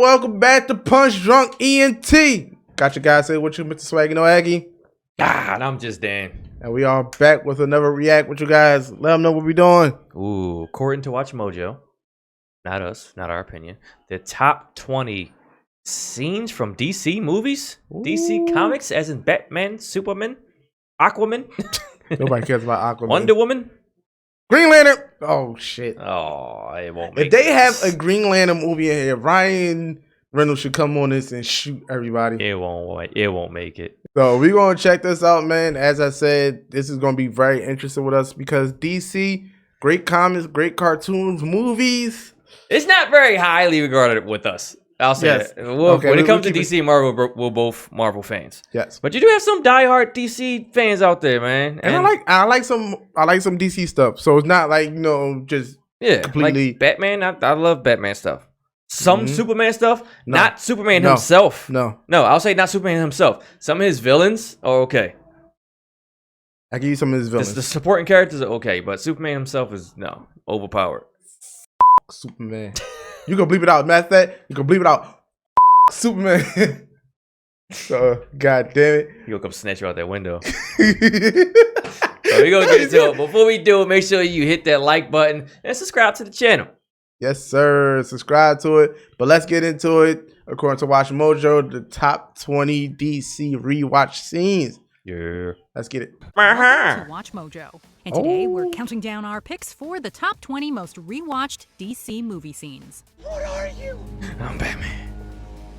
welcome back to Punch Drunk ENT. Got your guys say what you, Mr. Swaggy No Aggie. And I'm just Dan. And we are back with another react with you guys. Let them know what we doing. Ooh, according to Watch Mojo, not us, not our opinion, the top 20 scenes from DC movies, Ooh. DC comics, as in Batman, Superman, Aquaman. Nobody cares about Aquaman. Wonder Woman. Green Lantern. Oh, shit. Oh, it won't make If they have a Green Lantern movie in here, Ryan Reynolds should come on this and shoot everybody. It won't make it. So we're going to check this out, man. As I said, this is going to be very interesting with us because DC, great comics, great cartoons, movies. It's not very highly regarded with us. I'll say that. When it comes to DC and Marvel, we're both Marvel fans. Yes. But you do have some diehard DC fans out there, man. And I like some DC stuff. So it's not like, just completely. Like Batman. I love Batman stuff. Some Superman stuff, not Superman himself. No, I'll say not Superman himself. Some of his villains are okay. I give you some of his villains. The supporting characters are okay, but Superman himself is overpowered. Superman. You gonna bleep it out, Matt. You gonna bleep it out. Superman. God damn it. He'll come snatch you out that window. So we're gonna get into it. Before we do it, make sure you hit that like button and subscribe to the channel. Yes, sir. Subscribe to it. But let's get into it. According to Watch Mojo, the top 20 DC rewatch scenes. Yeah. Let's get it. Welcome to Watch Mojo. And today we're counting down our picks for the top 20 most rewatched DC movie scenes. What are you? I'm Batman.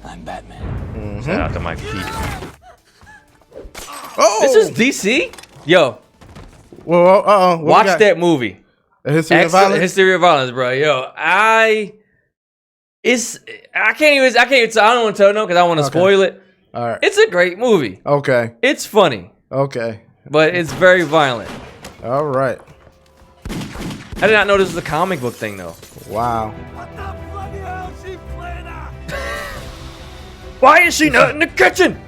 I'm Batman. Shout out to Mike Keaton. Oh! This is DC? Yo. Well, watch that movie. A History of Violence? History of Violence, bro. Yo, I don't want to tell no because I want to spoil it. All right. It's a great movie. Okay. It's funny. Okay. But it's very violent. All right. I did not know this was a comic book thing though. Wow. What the bloody hell is she playing at? Why is she not in the kitchen?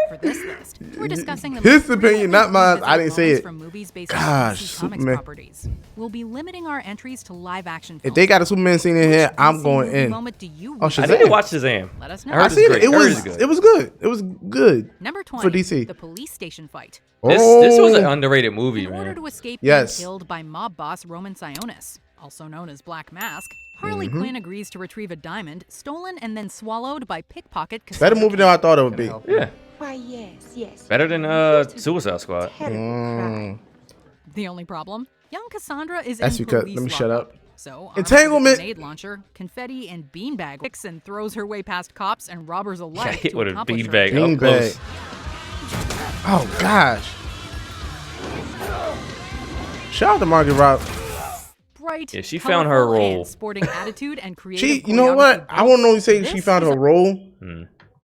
For this list, we're discussing the his opinion, not mine. I didn't say it. From movies based Gosh, on DC Superman. comics properties. We'll be limiting our entries to live action films. If they got a Superman scene in here, I'm going in. Moment do you Shazam. I need to watch Shazam. Let us know. I seen it. It was good. It was good. Number 20, for DC. The police station fight. This was an underrated movie, In order man. to escape being killed by mob boss Roman Sionis, also known as Black Mask, Harley Quinn agrees to retrieve a diamond stolen and then swallowed by pickpocket. Better movie than I thought it would be. Yeah. Why, yes. Better than Suicide Squad. The only problem, young Cassandra is That's in because police let me shut lockup. up. So Entanglement. grenade launcher, confetti, and beanbag picks and throws her way past cops and robbers alike Hit to with a accomplish her beanbag goal. up close. Oh gosh. Shout out to Margaret Rob. Bright, Yeah, she found her colorful, role. and sporting attitude and creative. You know what? I won't only say This she found is her role.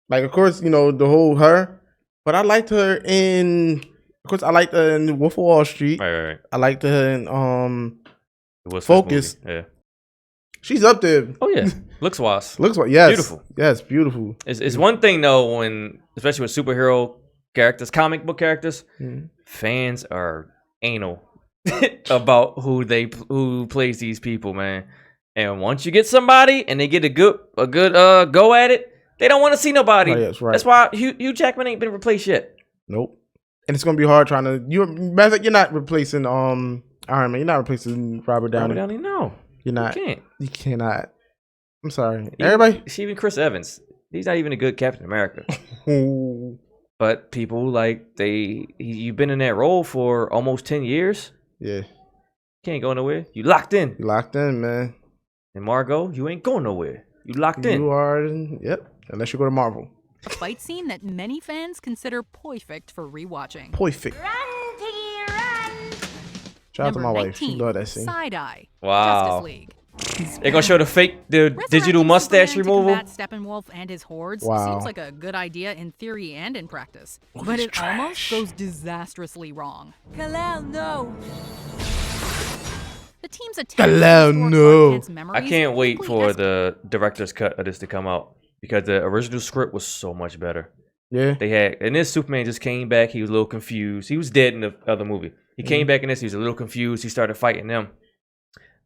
Like, of course, the whole her. But I liked her in. Of course, I liked her in Wolf of Wall Street. Right. I liked her in It was Focus. Yeah. She's up there. Oh yeah. Looks wise. Looks like yes. Beautiful. Yes, beautiful. It's one thing though when, especially with superhero characters, comic book characters, fans are anal about who plays these people, man. And once you get somebody and they get a good go at it, they don't want to see nobody. Oh, yes, right. That's why Hugh Jackman ain't been replaced yet. Nope. And it's gonna be hard trying to. You're not replacing Iron Man. You're not replacing Robert Downey. Robert Downey, no. You're not. You can't. You cannot. I'm sorry. Everybody. Even Chris Evans. He's not even a good Captain America. But people you've been in that role for almost 10 years. Yeah. Can't go nowhere. You locked in. You locked in, man. And Margot, you ain't going nowhere. You locked in. You are. Yep. Unless you go to Marvel. A fight scene that many fans consider perfect for rewatching. Perfect. Run, Piggy, run! Shout out to my 19, wife. She loved that scene. Side Eye. Wow. Justice League. They're gonna show the digital Resurrecting mustache Superman to removal. combat Steppenwolf and his hordes Wow. seems like a good idea in theory and in practice, but it almost goes disastrously wrong. Kal-El, no! The team's attempt Kal-El, to restore no. Clark Kent's memories I can't wait quickly for the director's cut of this to come out because the original script was so much better. Yeah. And this Superman just came back. He was a little confused. He was dead in the other movie. He came back in this. He was a little confused. He started fighting them.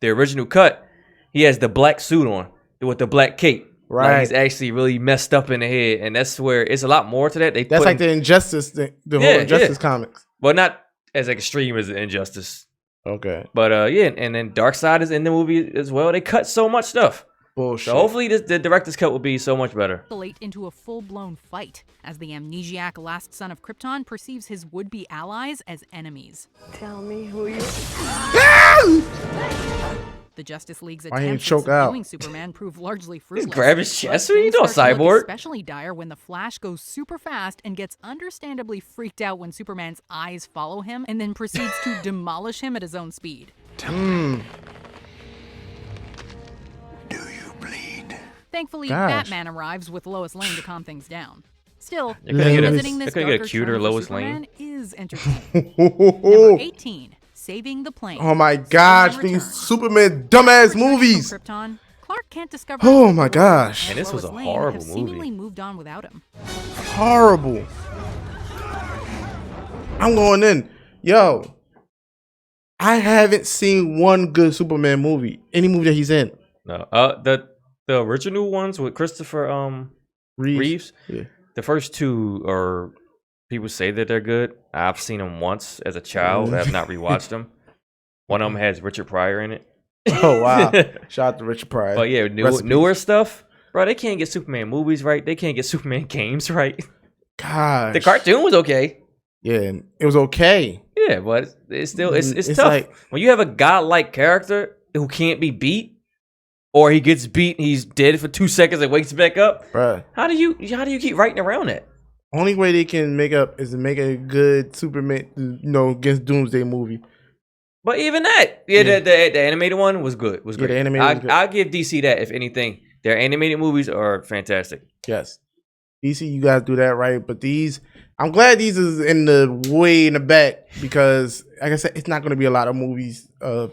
The original cut, he has the black suit on. with the black cape. Right. Like he's actually really messed up in the head, and that's where it's a lot more to that. That's like the Injustice thing, the whole Injustice comics. Well, not as extreme as the Injustice. Okay. But yeah, and then Darkseid is in the movie as well. They cut so much stuff. Bullshit. So hopefully the director's cut will be so much better. Escalate into a full-blown fight as the amnesiac last son of Krypton perceives his would-be allies as enemies. Tell me who you The Justice League's Why he attempts at choke out? subduing Superman prove largely fruitless. grab his chest. But What are you things doing, start to look Cyborg? Especially dire when the Flash goes super fast and gets understandably freaked out when Superman's eyes follow him and then proceeds to demolish him at his own speed. Do you bleed? Thankfully, Gosh. Batman arrives with Lois Lane to calm things down. Still, They couldn't get a- visiting this they couldn't get a darker cuter turn for Lois Superman Lane. is entertaining. Number 18, Saving the Plane. Oh my gosh, Superman these returns. Superman dumbass Returning movies. from Krypton, Clark can't discover. Oh my gosh. And this was Lois a Lane horrible have movie. Seemingly moved on without him. Horrible. I'm going in. Yo, I haven't seen one good Superman movie. Any movie that he's in. No, the original ones with Christopher Reeves. Yeah. The first two are people say that they're good. I've seen them once as a child. I have not rewatched them. One of them has Richard Pryor in it. Oh wow. Shout out to Richard Pryor. But yeah, Rest in peace. newer stuff, bro. They can't get Superman movies right. They can't get Superman games right. Gosh. The cartoon was okay. Yeah, it was okay. Yeah, but it's still it's It's tough like- when you have a godlike character who can't be beat, or he gets beat and he's dead for 2 seconds and wakes back up. Bruh. How do you keep writing around that? Only way they can make up is to make a good Superman, against Doomsday movie. But even that, the animated one was good. Was Yeah, great. the animated was good. I'll give DC that. If anything, their animated movies are fantastic. Yes. DC, you guys do that right. But these, I'm glad these is in the way in the back because, like I said, it's not going to be a lot of movies of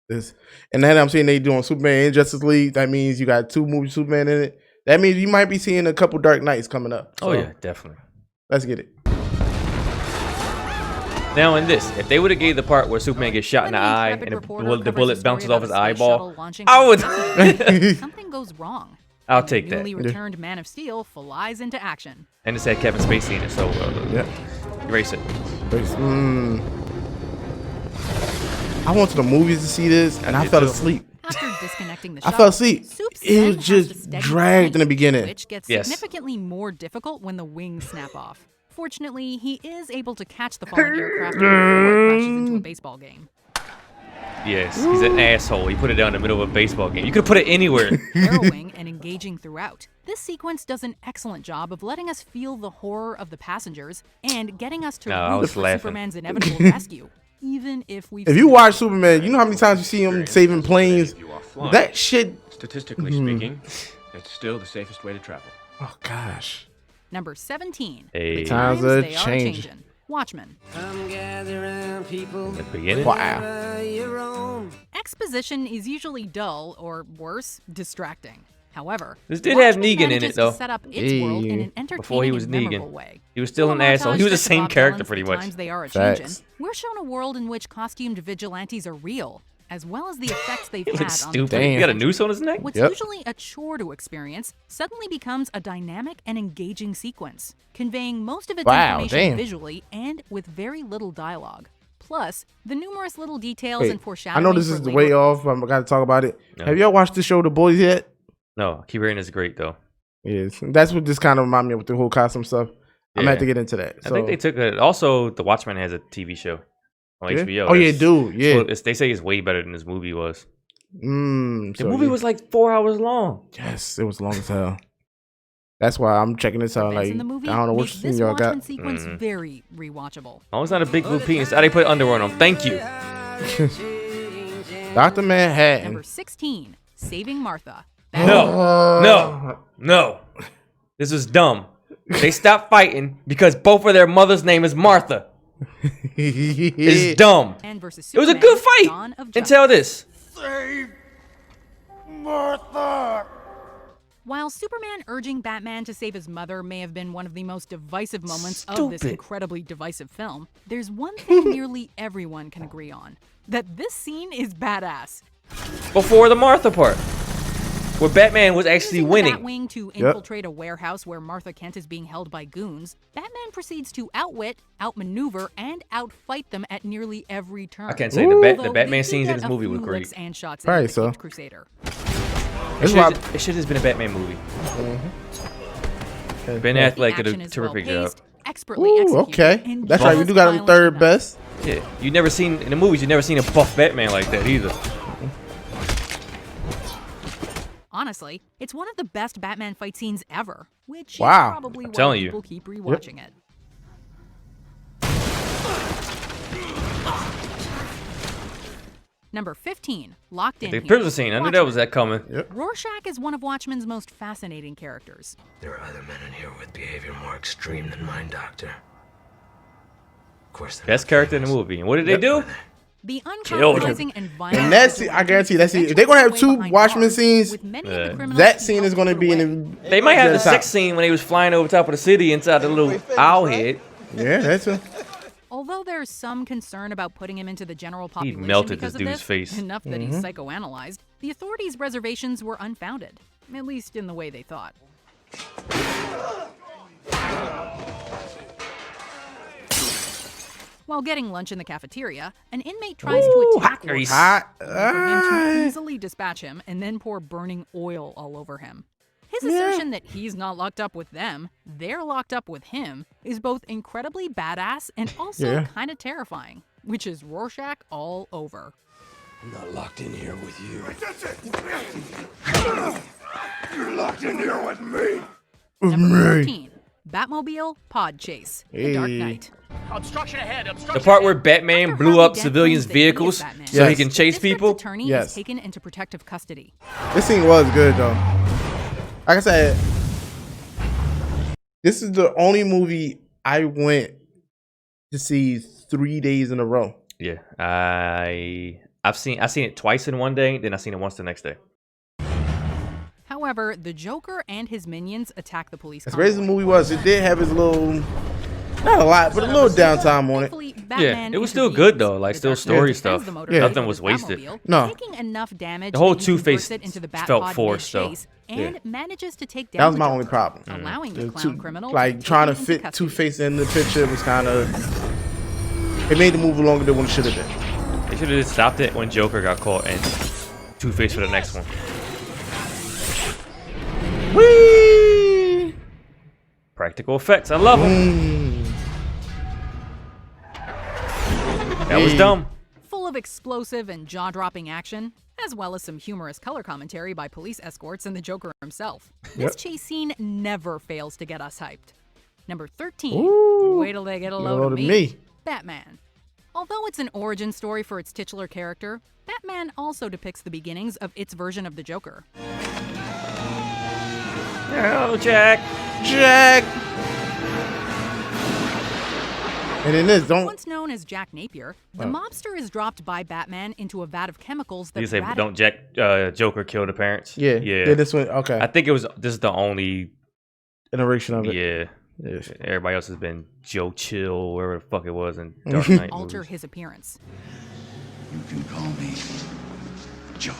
this. And then I'm seeing they doing Superman and Justice League. That means you got 2 movies Superman in it. That means you might be seeing a couple Dark Knights coming up. Oh So, yeah, definitely. let's get it. Now in this, if they would have gave the part where Superman gets shot in the When eye intrepid and reporter the covers a bullet story bounces off about his a space eyeball, shuttle launching I from would. Mars, something goes wrong. I'll And take the that. newly returned Man of Steel flies into action. And it's had Kevin Spacey in it, so Yeah. erase it. I went to the movies to see this and I did fell too. asleep. After disconnecting the I shuttle, fell asleep. Soups It then was has just to steady dragged in the plane, beginning. which gets Yes. significantly more difficult when the wings snap off. Fortunately, he is able to catch the falling aircraft before it crashes into a baseball game. Yes, he's an asshole. He put it down in the middle of a baseball game. You could have put it anywhere. Harrowing and engaging throughout, this sequence does an excellent job of letting us feel the horror of the passengers and getting us to No, I root was for laughing. Superman's inevitable rescue, even if we. If you watch Superman, you know how many times you see him saving planes? That shit. Statistically speaking, it's still the safest way to travel. Oh gosh. Number 17. Hey. Times Times are they are changing. changing. Watchmen. At the beginning. Wow. Exposition is usually dull or worse, distracting. However, This did have Watchmen Negan in it, manages to though. set up its world in an entertaining Before he was and Negan. memorable way. He was still Through an a asshole. He was the montage same of character villains, pretty the much. times they are a Facts. changing. We're shown a world in which costumed vigilantes are real, as well as the effects they've He had looks on stupid. the He got a village. noose on his neck. What's Yep. usually a chore to experience suddenly becomes a dynamic and engaging sequence, conveying most of its Wow, information damn. visually and with very little dialogue. Plus, the numerous little details Wait, and I foreshadowing. know this for is later- way off, but I gotta talk about it. No. Have y'all watched the show The Boys yet? No, keep hearing is great though. Yes. That's what this kind of remind me of with the whole costume stuff. I'm gonna have Yeah. to get into that. I think they took it. Also, The Watchmen has a TV show on Yeah? HBO. Oh yeah, That's- dude. Yeah. well, they say it's way better than this movie was. The So, movie yeah. was like 4 hours long. Yes, it was long as hell. That's why I'm checking this out. events Like in the movie I don't know make which this scene y'all Watchmen got. sequence Mhm. very rewatchable. Oh, it's not a big blue penis. Oh, they put underwear on him. Thank you. Dr. Manhattan. Number 16, Saving Martha. No, no, no. This is dumb. They stopped fighting because both of their mother's name is Martha. It's dumb. And versus It was a Superman, good fight Dawn of until Justice. this. Save Martha! While Superman urging Batman to save his mother may have been one of the most divisive moments of this Stupid. incredibly divisive film, there's one thing nearly everyone can agree on. That this scene is badass. Before the Martha part. where Batman was actually Using winning. the Batwing to infiltrate a warehouse where Martha Kent is being held by goons, Batman proceeds to outwit, outmaneuver, and outfight them at nearly every turn. I can't say the Although Batman we do scenes in get this a movie were few great. looks and shots Probably into the so. Caped Crusader. It should have just been a Batman movie. Ben The Affleck did action a is terrific job. well-paced, expertly Ooh, executed, okay. and That's right. We just do got him violent third enough. best. Yeah, you never seen in the movies. You never seen a buff Batman like that either. Honestly, it's one of the best Batman fight scenes ever, which Wow. is probably why telling you. people keep rewatching it. Number 15, Locked In The Here. prison scene. I knew that was that coming. Rorschach is one of Watchmen's most fascinating characters. There are other men in here with behavior more extreme than mine, Doctor. Of course, Best character in the movie. And what did they do? The Killed him. uncompromising and violent. And that's, I guarantee that's if they're gonna have two Watchmen scenes, that scene is gonna be in the. They might have the top. sex scene when he was flying over top of the city inside the little owl head. Yeah, that's a. Although there's some concern about putting him into the general population melted because this of dude's this, face. enough that he's psychoanalyzed, the authorities' reservations were unfounded, at least in the way they thought. While getting lunch in the cafeteria, an inmate tries to attack grease. Rorschach, Hot. for him to easily dispatch him and then pour burning oil all over him. His assertion that he's not locked up with them, they're locked up with him, is both incredibly badass and also kind of terrifying, which is Rorschach all over. I'm not locked in here with you. You're locked in here with me. Number 14, Batmobile Pod Chase, The Dark Hey. Knight. Obstruction ahead. The Obstruction. part where Batman After blew Harvey up Dent civilians' claims that he is vehicles Batman, so he Yes. can chase District people. attorney Yes. is taken into protective custody. This scene was good though. Like I said, this is the only movie I went to see 3 days in a row. Yeah, I've seen it twice in one day, then I seen it once the next day. However, the Joker and his minions attack the police As great as the convoy. movie was, it did have its little, not a lot, but a little downtime on it. Thankfully, Yeah, Batman it was still intervenes. good though, like The still Dark story Knight stuff. defends the motorcycle Nothing was with wasted. Batmobile, No. taking enough damage The whole that he Two-Face converts it into the felt Batpod forced, though. mid-chase and manages to take down That was the my Joker, only problem. allowing the The clown two- criminal like be trying to taken into fit custody. Two-Face in the picture was kind of. It made the movie longer than what it should have been. They should have just stopped it when Joker got caught and Two-Face for the next one. Whee! Practical effects, I love them. That was Hey. dumb. Full of explosive and jaw-dropping action, as well as some humorous color commentary by police escorts and the Joker himself. This chase scene never fails to get us hyped. Number 13, Ooh. wait till they get a Get load of me. Batman. Although it's an origin story for its titular character, Batman also depicts the beginnings of its version of the Joker. Oh, Jack. Jack. And in this, don't. Once known as Jack Napier, the mobster is dropped by Batman into a vat of chemicals that You say radic- don't Joker kill the parents? Yeah. Yeah. This one. Okay. I think this is the only Iteration of it. yeah. Yes. Everybody else has been Joe Chill, wherever the fuck it was in Dark Knight. alter movies. his appearance. You can call me Joker.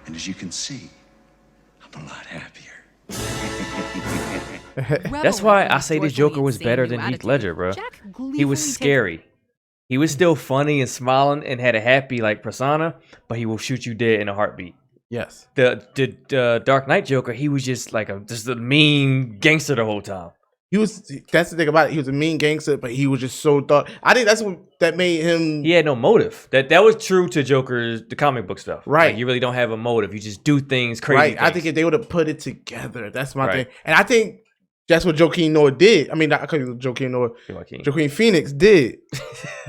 And as you can see, I'm a lot happier. That's why Reveling I in say the joyfully Joker was insane better new than Heath attitude, Ledger, bro. Jack He gleefully was takes- scary. He was still funny and smiling and had a happy like persona, but he will shoot you dead in a heartbeat. Yes. The Dark Knight Joker, he was just like just a mean gangster the whole time. He was. That's the thing about it. He was a mean gangster, but he was just so thought. I think that's what that made him. He had no motive. That was true to Joker's the comic book stuff. Right. Like, you really don't have a motive. You just do things crazy. Right. I things. think if they would have put it together, that's my Right. thing. And I think that's what Joaquin Noah did. I mean, not Joaquin Noah. Joaquin Phoenix did.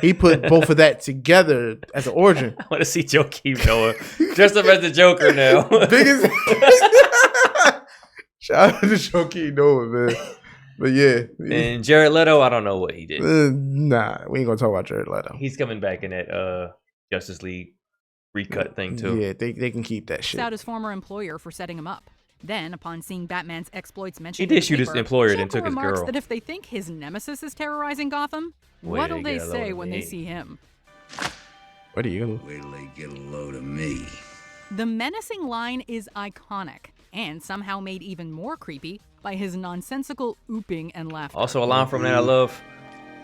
He put both of that together as an origin. I want to see Joaquin Noah dressed up as the Joker now. Biggest. Shout out to Joaquin Noah, man. But yeah. And Jared Leto, I don't know what he did. Nah, we ain't gonna talk about Jared Leto. He's coming back in that Justice League recut thing too. Yeah, they can keep that shit. out his former employer for setting him up. Then, upon seeing Batman's exploits mentioned, He did in the shoot his paper, employer, then Joker took his remarks girl. that if they think his nemesis is terrorizing Gotham, Wait what'll till they they get a say load of when they me. see him? What are you gonna? Wait till they get a load of me. The menacing line is iconic and somehow made even more creepy by his nonsensical ooping and laughter. Also, a line from that I love.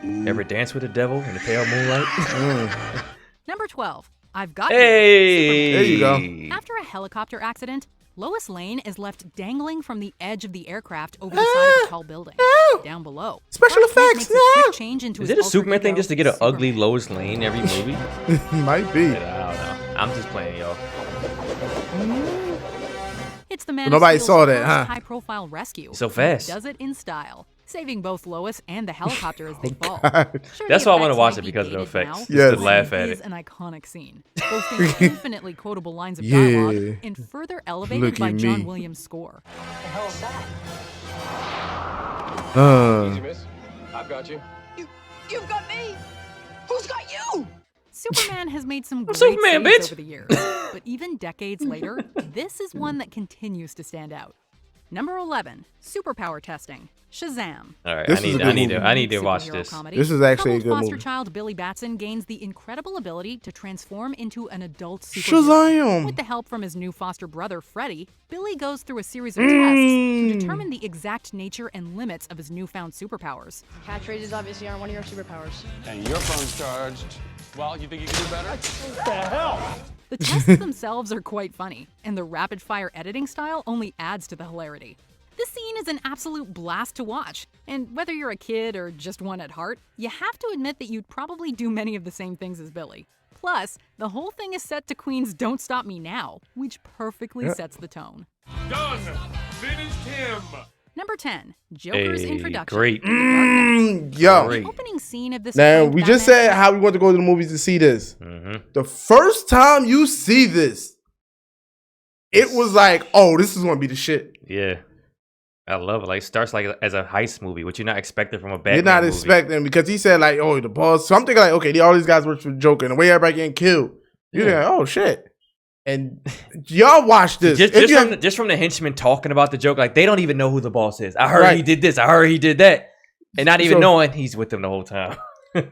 Ever dance with the devil in the pale moonlight? Number 12. I've got Hey! There you go. you. After a helicopter accident, Lois Lane is left dangling from the edge of the aircraft over the side of a tall building. Down below, Special Clark Kent effects, makes a quick yeah. change into Is his it a alter Superman thing ego, just to get an ugly Superman. Lois Lane every movie? Might be. I don't know. I'm just playing, y'all. It's the man Nobody who saw steals that, first huh? high-profile rescue. So fast. He does it in style, saving both Lois and the helicopter as they fall. God. Sure, That's the why I wanna effects watch might it be because of the dated effects. now, Just Yes. to laugh at is it. an iconic scene, boasting infinitely quotable lines of dialogue Yeah. and further elevated Look by at John me. Williams' score. Easy, miss. I've got you. You've got me. Who's got you? Superman has made some great Superman, saves bitch. over the years, but even decades later, this is one that continues to stand out. Number 11, superpower testing. Shazam. All right, This I is a need, good I need, movie. to, I need to watch Superhero this. comedy. This is actually a Troubled good foster movie. child Billy Batson gains the incredible ability to transform into an adult superhero. Shazam! With the help from his new foster brother, Freddy, Billy goes through a series of tests to determine the exact nature and limits of his newfound superpowers. Catch races obviously aren't one of your superpowers. And your phone's charged. Well, you think you can do better? The tests themselves are quite funny, and the rapid-fire editing style only adds to the hilarity. This scene is an absolute blast to watch, and whether you're a kid or just one at heart, you have to admit that you'd probably do many of the same things as Billy. Plus, the whole thing is set to Queen's Don't Stop Me Now, which perfectly sets the tone. Done. Finished him. Number 10, Joker's Hey, introduction. great. The Dark Knight. Yo. Great. The opening scene of this Now, film we just Batman- said how we want to go to the movies to see this. Mm-hmm. The first time you see this, it was like, oh, this is going to be the shit. Yeah. I love it. Like, it starts like as a heist movie, which you're not expecting from a Batman You're not movie. expecting, because he said, like, oh, the boss. So I'm thinking, like, okay, all these guys work for Joker, and the way everybody getting killed. You're Yeah. like, oh, shit. And y'all watch this. Just, If just, you from, have- just from the henchmen talking about the joke, like, they don't even know who the boss is. I heard Right. he did this. I heard he did that. And not even So- knowing he's with them the whole time.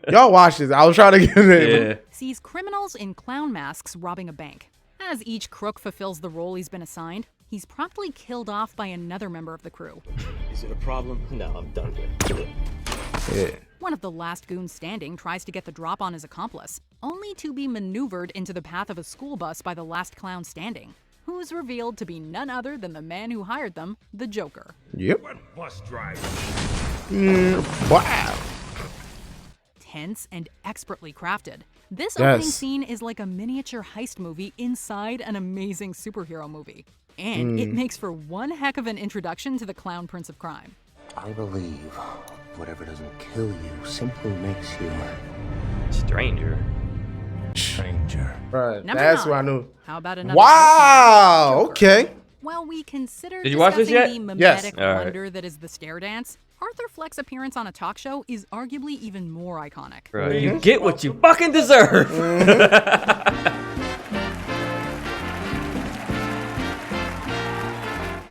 y'all watch this. I was trying to get it. Yeah. sees criminals in clown masks robbing a bank. As each crook fulfills the role he's been assigned, he's promptly killed off by another member of the crew. Is it a problem? No, I'm done with it. Yeah. One of the last goons standing tries to get the drop on his accomplice, only to be maneuvered into the path of a school bus by the last clown standing, who's revealed to be none other than the man who hired them, the Joker. Yep. Bus driver. Wow. Tense and expertly crafted, this Yes. opening scene is like a miniature heist movie inside an amazing superhero movie. And it makes for one heck of an introduction to the Clown Prince of Crime. I believe whatever doesn't kill you simply makes you Stranger. stranger. Right. Number That's 9. what I knew. How about another Wow. Joker? Okay. While we consider Did you watch this discussing yet? the Yes. mimetic All right. wonder that is the stare dance, Arthur Fleck's appearance on a talk show is arguably even more iconic. Bro, you get what you fucking deserve.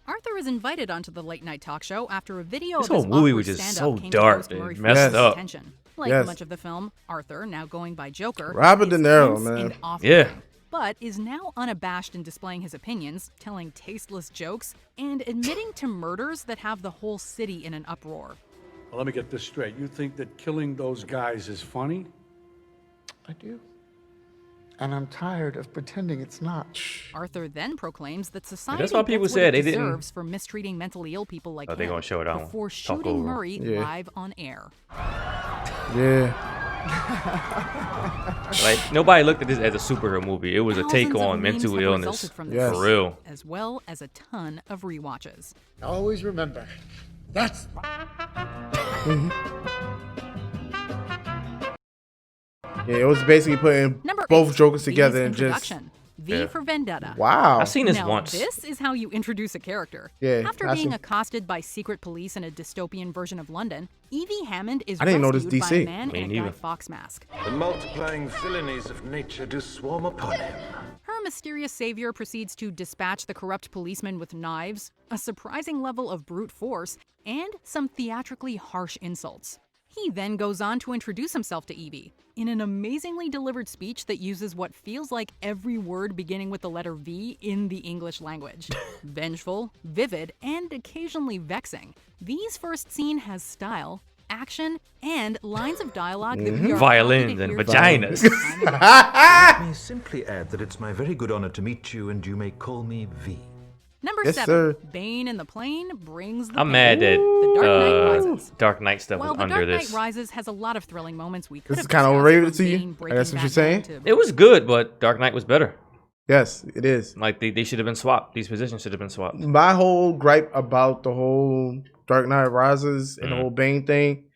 Arthur is invited onto the late night talk show after a video This of his whole movie awkward was just stand-up so came dark to host and Murray messed Fleck's up. attention. Like Yes. much of the film, Arthur, now going by Joker, Robert is De Niro, tense man. and off Yeah. putting, but is now unabashed in displaying his opinions, telling tasteless jokes, and admitting to murders that have the whole city in an uproar. Well, let me get this straight. You think that killing those guys is funny? I do. And I'm tired of pretending it's not. Arthur then proclaims that society that's why people gets what said it they didn't- deserves for mistreating mentally ill people like Oh, they him gonna show it on before Talk shooting Over. Murray Yeah. live on air. Yeah. Like, nobody looked at this as a superhero movie. It was a take Thousands of on memes mental have illness. resulted from Yes. this, For real. as well as a ton of rewatches. Always remember, that's Yeah, it was basically putting Number both 8, Jokers V's together and just. introduction. V Yeah. for Vendetta. Wow. I've seen this Now, once. this is how you introduce a character. Yeah, After I've being seen- accosted by secret police in a dystopian version of London, Evie Hammond is I didn't know this rescued by DC. a man Me in a neither. Guy Fawkes mask. The multiplying villainies of nature do swarm upon him. Her mysterious savior proceeds to dispatch the corrupt policeman with knives, a surprising level of brute force, and some theatrically harsh insults. He then goes on to introduce himself to Evie in an amazingly delivered speech that uses what feels like every word beginning with the letter V in the English language. Vengeful, vivid, and occasionally vexing. V's first scene has style, action, and lines of dialogue that we are violins and vaginas. Let me simply add that it's my very good honor to meet you, and you may call me V. Number Yes, 7, sir. Bane in the Plane brings the I'm pain. mad that The Dark Knight Rises. Dark Knight stuff While was The under Dark this. Knight Rises has a lot of thrilling moments we could This have is kinda discussed, overrated from to you? Bane breaking That's what you're Batman saying? to- It was good, but Dark Knight was better. Yes, it is. Like they should have been swapped. These positions should have been swapped. My whole gripe about the whole Dark Knight Rises and the whole Bane thing,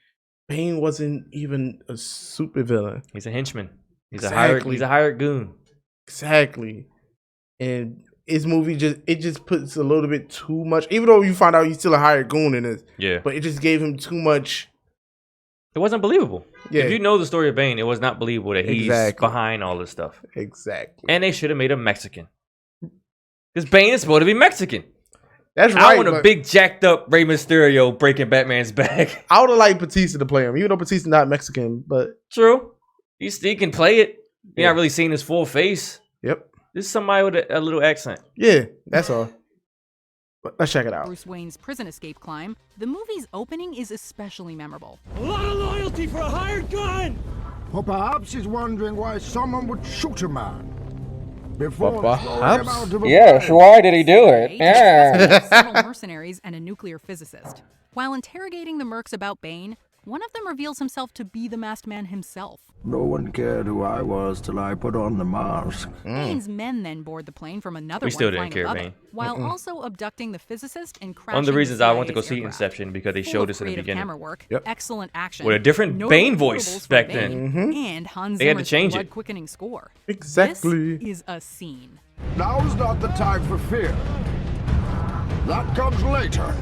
Bane wasn't even a supervillain. He's a henchman. He's Exactly. a hired goon. Exactly. And his movie just puts a little bit too much, even though you find out he's still a hired goon in this. Yeah. But it just gave him too much. It wasn't believable. Yeah. If you know the story of Bane, it was not believable that he's Exactly. behind all this stuff. Exactly. And they should have made him Mexican. Because Bane is supposed to be Mexican. That's right. I want a but big jacked up Rey Mysterio breaking Batman's back. I would have liked Batista to play him, even though Batista's not Mexican. But True. He can play it. You're Yeah. not really seeing his full face. yep. This is somebody with a little accent. Yeah, that's all. But let's check it out. Bruce Wayne's prison escape climb, the movie's opening is especially memorable. A lot of loyalty for a hired gun! Or perhaps he's wondering why someone would shoot a man before Perhaps? throwing him out of a Yes, plane. why did he do it? Ray discusses several mercenaries and a nuclear physicist. While interrogating the mercs about Bane, one of them reveals himself to be the masked man himself. No one cared who I was till I put on the mask. Bane's men then board the plane from another We still one didn't flying care, above Bane. it, while also abducting the physicist and crashing One of the reasons I went to go CIA's see aircraft. Inception because they Full showed of us in the creative beginning. camera work, Yep. excellent action, With a different notable Bane quotables voice for back Bane, then. and Hans They had to Zimmer's change it. blood-quickening score. Exactly. This is a scene. Now's not the time for fear. That comes later.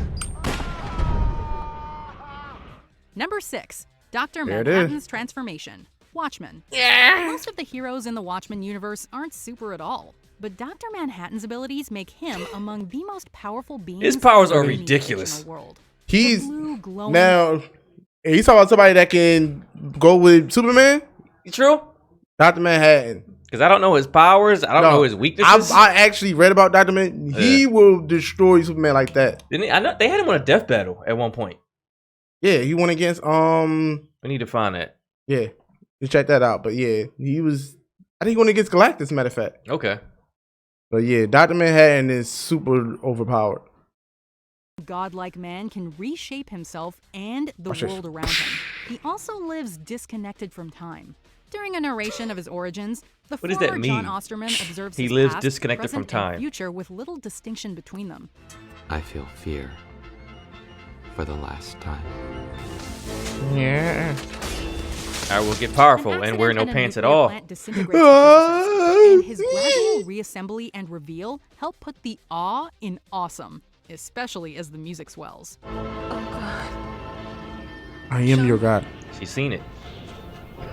Number 6, Dr. There it is. Manhattan's transformation. Watchmen. Yeah. Most of the heroes in the Watchmen universe aren't super at all, but Dr. Manhattan's abilities make him among the most powerful beings. His powers in are any ridiculous. fictional world. He's The blue glowing now. He's talking about somebody that can go with Superman, True? Dr. Manhattan. Because I don't know his powers. I don't know his weaknesses. I actually read about Dr. Manhattan. He will destroy Superman like that. Didn't he? I know they had him on a death battle at one point. Yeah, he went against We need to find that. yeah. You check that out. But yeah, he was. I think he went against Galactus. Matter of fact. Okay. But yeah, Dr. Manhattan is super overpowered. godlike man can reshape himself and the Watch this. world around him. He also lives disconnected from time. During a narration of his origins, the What does that former John mean? Osterman observes He his lives past, disconnected from present, and time. future with little distinction between them. I feel fear for the last time. Yeah. I will get powerful An and wear no accident pants a at nuclear all. plant disintegrates the physicist, and his gradual reassembly and reveal help put the awe in awesome, especially as the music swells. I am your god. She's seen it.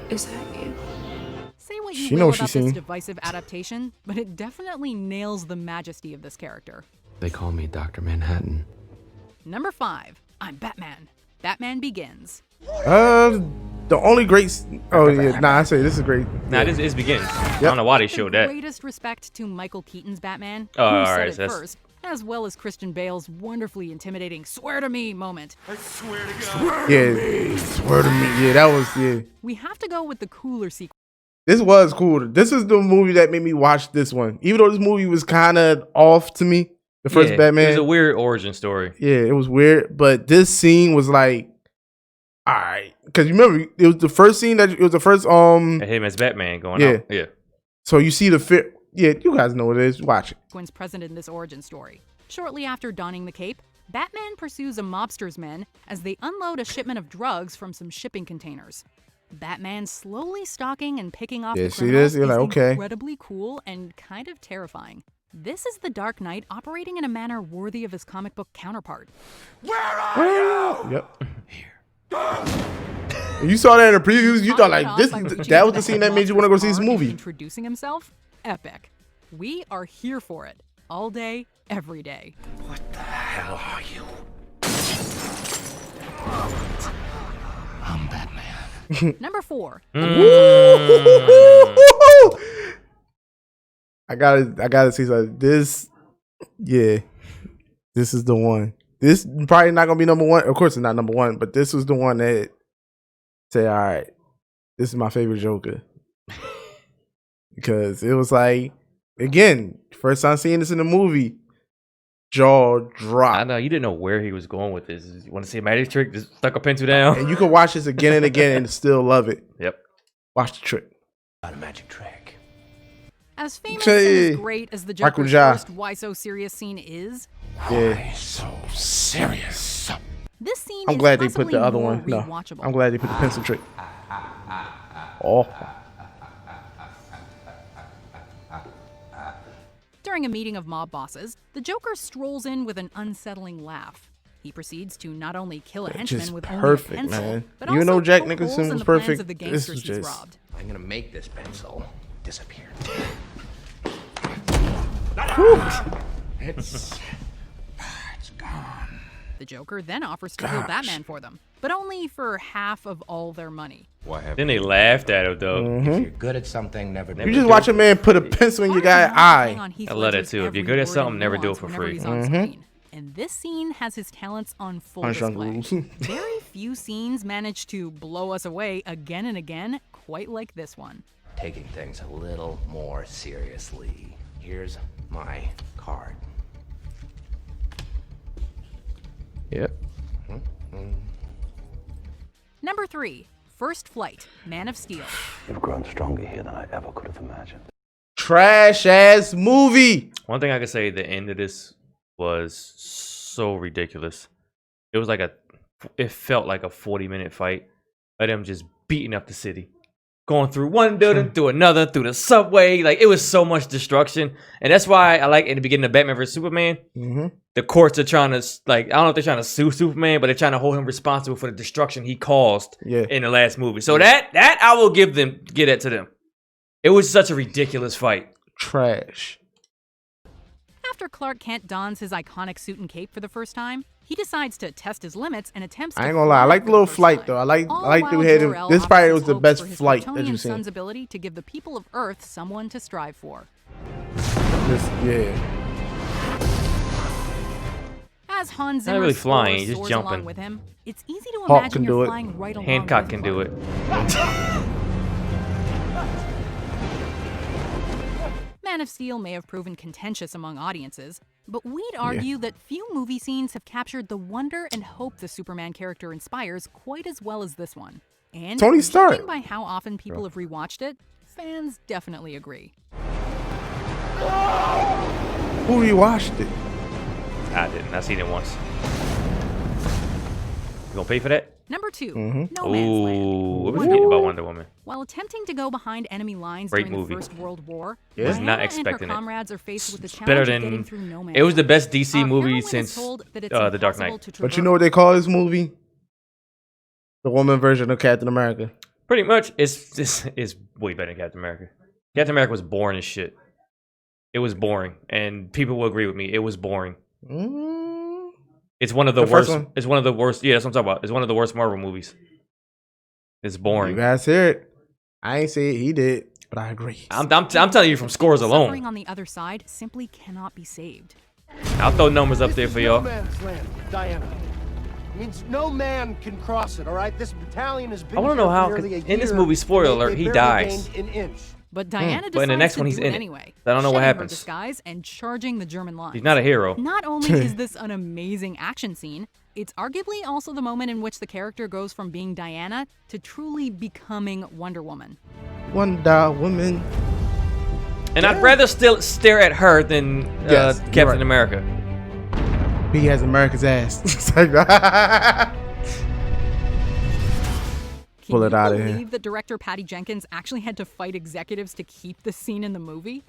Is that you? Say what you She will knows about she's this seen. divisive adaptation, but it definitely nails the majesty of this character. They call me Dr. Manhattan. Number 5, I'm Batman. Batman Begins. The only great. Oh yeah, nah. I say this is great. Nah, this is begins. I don't know why they showed that. Greatest respect to Michael Keaton's Batman, Oh, who all said right, it so that's- first, as well as Christian Bale's wonderfully intimidating "Swear to me" moment. Yeah, swear to me. Yeah, that was yeah. We have to go with the cooler sequence. This was cool. This is the movie that made me watch this one, even though this movie was kind of off to me. The first Yeah, Batman. It was a weird origin story. Yeah, it was weird, but this scene was like, all right, because you remember it was the first scene that it was the first And him as Batman going Yeah. out. Yeah. So you see the fit. Yeah, you guys know what it is. Watch it. Present in this origin story. Shortly after donning the cape, Batman pursues a mobster's men as they unload a shipment of drugs from some shipping containers. Batman slowly stalking and picking off Yeah, the see criminals this? You're like, is okay. incredibly cool and kind of terrifying. This is the Dark Knight operating in a manner worthy of his comic book counterpart. Yep. You saw that in the previews. You thought like this. That was the scene that made you want to go see this movie. Introducing himself, epic. We are here for it, all day, every day. What the hell are you? I'm Batman. Number 4. I gotta see something. This is the one. This probably not gonna be number one. Of course, it's not number one, but this was the one that say, "All right, this is my favorite Joker," because it was like, again, first time seeing this in the movie, jaw drop. I know you didn't know where he was going with this. You want to see a magic trick? Just stuck a pencil down, and you can watch this again and again and still love it. Yep. Watch the trick. Not a magic trick. As famous and as great as the Joker's first "Why So Serious" scene is, why so serious? This scene I'm is glad they put the other more one. No, rewatchable. I'm glad they put the pencil trick. Oh. During a meeting of mob bosses, the Joker strolls in with an unsettling laugh. He proceeds to not only kill a henchman with only a pencil, man. but You also know Jack poke Nicholson holes in was the plans perfect. of the This gangsters was he's just- robbed. I'm gonna make this pencil disappear. It's gone. The Joker then offers to kill Batman for them, but only for half of all their money. Then they laughed at him though. If you're good at something, never do You it. just watch a man put a pencil in your guy's eye. I love that too. If you're good at something, never do it for free. And this scene has his talents on full PunchDrunk display. rules. Very few scenes manage to blow us away again and again, quite like this one. Taking things a little more seriously. Here's my card. Yep. Number 3, First Flight, Man of Steel. You've grown stronger here than I ever could have imagined. Trash ass movie. One thing I could say, the end of this was so ridiculous. It was like it felt like a 40-minute fight of them just beating up the city. Going through one building, through another, through the subway. Like, it was so much destruction. And that's why I like in the beginning of Batman vs. Superman, the courts are trying to, like, I don't know if they're trying to sue Superman, but they're trying to hold him responsible for the destruction he caused in the last movie. So that I will give it to them. It was such a ridiculous fight. Trash. After Clark Kent dons his iconic suit and cape for the first time, he decides to test his limits and attempts to I ain't gonna lie, I like the little flight though. I like the way this probably was the best flight that you've seen. Son's ability to give the people of Earth someone to strive for. As Hans Zimmer Not really flying, soars just jumping. along with him, it's easy to Hawk imagine can you're do it. flying right along Hancock with can Clark. do it. Man of Steel may have proven contentious among audiences, but we'd argue that few movie scenes have captured the wonder and hope the Superman character inspires quite as well as this one. And Tony Stark. judging by how often people have rewatched it, fans definitely agree. Who rewatched it? I didn't. I seen it once. You gonna pay for that? Number 2, No Man's Land. Ooh, what was you getting about Wonder Woman? While attempting to go behind enemy lines Great during movie. the First World War, Yeah. Was not Diana expecting and her it. comrades are faced with the challenge Better of getting than through No Man's it was the Land. best DC Our movie heroine is since told that it's The Dark impossible Knight. to But you traverse- know what they call this movie? The woman version of Captain America. Pretty much, it's way better than Captain America. Captain America was boring as shit. It was boring, and people will agree with me. It was boring. It's one of the first worst. one? It's one of the worst. Yeah, that's what I'm talking about. It's one of the worst Marvel movies. It's boring. You guys hear it? I ain't say it. He did, but I agree. I'm telling you from scores Suffering alone. on the other side simply cannot be saved. I'll throw numbers up there for y'all. No man's land, Diana. It means no man can cross it, all right? This battalion has been I want to here know how. for 'cause nearly a in this year, movie, spoiler and alert, they he barely dies. gained an inch. But Diana decides But in the next to one, he's do in it it. anyway. I don't know what shedding her happens. disguise and charging the German lines. He's not a hero. Not only is this an amazing action scene, it's arguably also the moment in which the character goes from being Diana to truly becoming Wonder Woman. Wonder Woman. And I'd rather still stare at her than Yes, you're Captain right. America. He has America's ass. It's like, pull it out of Can you here. believe that director Patty Jenkins actually had to fight executives to keep this scene in the movie?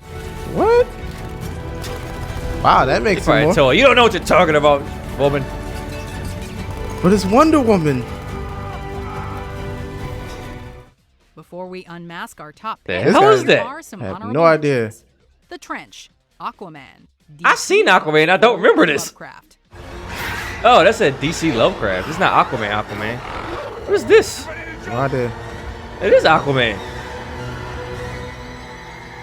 What? Wow, that makes Probably it more. told you don't know what you're talking about, woman. But it's Wonder Woman. Before we unmask our top The picks, hell is there that? are some I have honorable no idea. mentions. The Trench, Aquaman. I've seen Aquaman. I don't remember this. Lovecraft. Oh, that's a DC Lovecraft. It's not Aquaman. What is this? No idea. It is Aquaman.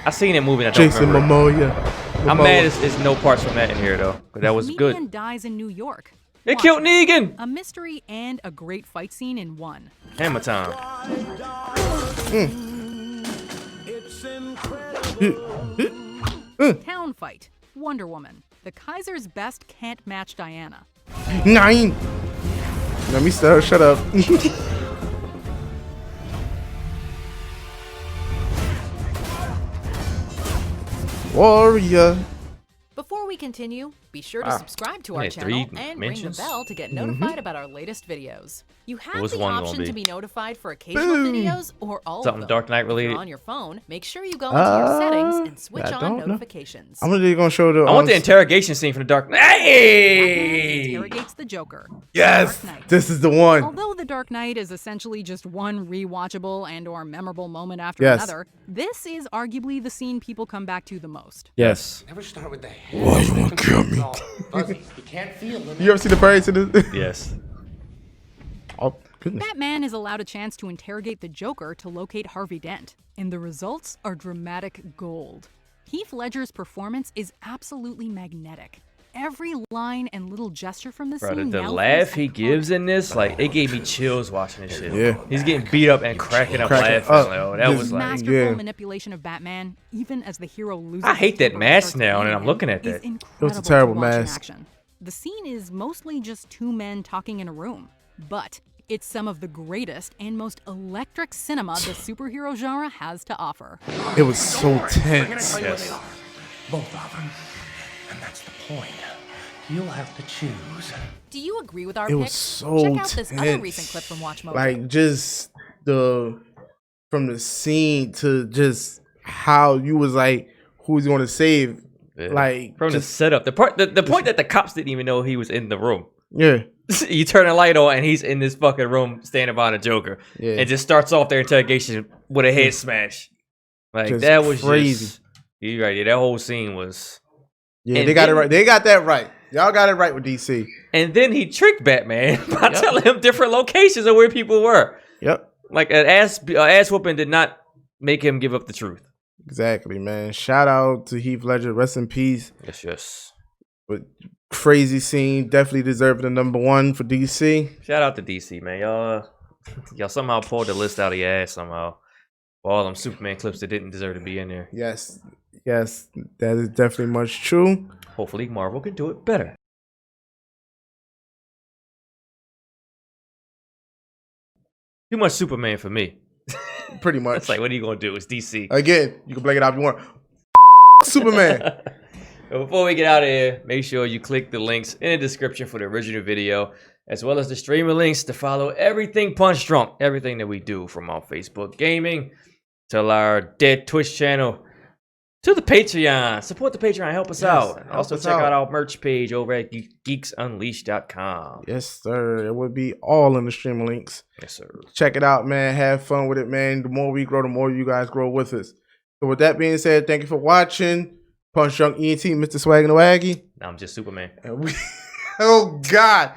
I seen that movie and I don't Jason remember. Momoa. I'm mad it's no parts from that in here though. But that was good. Comedian dies in New York. They killed Negan. A mystery and a great fight scene in one. Hammer time. Town fight. Wonder Woman. The Kaiser's best can't match Diana. 9. Let me start. Shut up. Warrior. Before we continue, be sure to subscribe to our channel and ring the bell to get notified about our latest videos. You have the option to be notified for occasional videos or all Something of them. Dark Knight If you're related. on your phone, make sure you go into your settings and switch on notifications. I'm gonna show the. I want the interrogation scene from the Dark Knight. Hey! Interrogates the Joker. Yes, Dark Knight. this is the one. Although The Dark Knight is essentially just one rewatchable and or memorable moment after Yes. another, this is arguably the scene people come back to the most. Yes. Never start with the head. Why you wanna kill me? Fuzzy. You can't feel them. You ever see the parody to this? Yes. Oh goodness. Batman is allowed a chance to interrogate the Joker to locate Harvey Dent, and the results are dramatic gold. Heath Ledger's performance is absolutely magnetic. Every line and little gesture from the Bro, scene the now laugh feels he gives in this, like, it gave me chills watching this shit. Yeah. He's getting beat up and cracking up laughing. Like, oh, that was like, masterful manipulation of Batman, even as the hero loses. I hate his that temper and mask starts now, and hating I'm him, looking at is that. incredible It was a to terrible watch in mask. action. The scene is mostly just two men talking in a room, but it's some of the greatest and most electric cinema the superhero genre has to offer. It was so tense. Yes. Both of them. And that's the point. You'll have to choose. Do you agree with our It was picks? so Check out this other tense. recent clip from Watch Mojo. Like just from the scene to just how you was like, who's going to save? Yeah. Like From the just, setup. The point that the cops didn't even know he was in the room. yeah. You turn a light on and he's in this fucking room standing behind a Joker. Yeah. And just starts off their interrogation with a head smash. Like Just that was crazy. just, you're right. Yeah, that whole scene was. Yeah, And they got it then- right. They got that right. Y'all got it right with DC. And then he tricked Batman by telling him different locations of where people were. Yep. Like an ass whooping did not make him give up the truth. Exactly, man. Shout out to Heath Ledger. Rest in peace. Yes, yes. But crazy scene. Definitely deserved the #1 for DC. Shout out to DC, man. Y'all somehow pulled the list out of your ass somehow. For all them Superman clips that didn't deserve to be in there. Yes. Yes. That is definitely much true. Hopefully Marvel can do it better. Too much Superman for me. Pretty much. It's like, what are you gonna do? It's DC. Again, you can blame it out if you want. Superman. But before we get out of here, make sure you click the links in the description for the original video, as well as the streamer links to follow everything PunchDrunk, everything that we do, from our Facebook gaming to our dead Twitch channel to the Patreon. Support the Patreon, help us out. And also check out our merch page over at geeksunleashed.com. Yes, sir. It would be all in the stream links. Yes, sir. Check it out, man. Have fun with it, man. The more we grow, the more you guys grow with us. So with that being said, thank you for watching. PunchDrunk ENT, Mr. Swag and the Waggy. Now I'm just Superman. And we, oh God.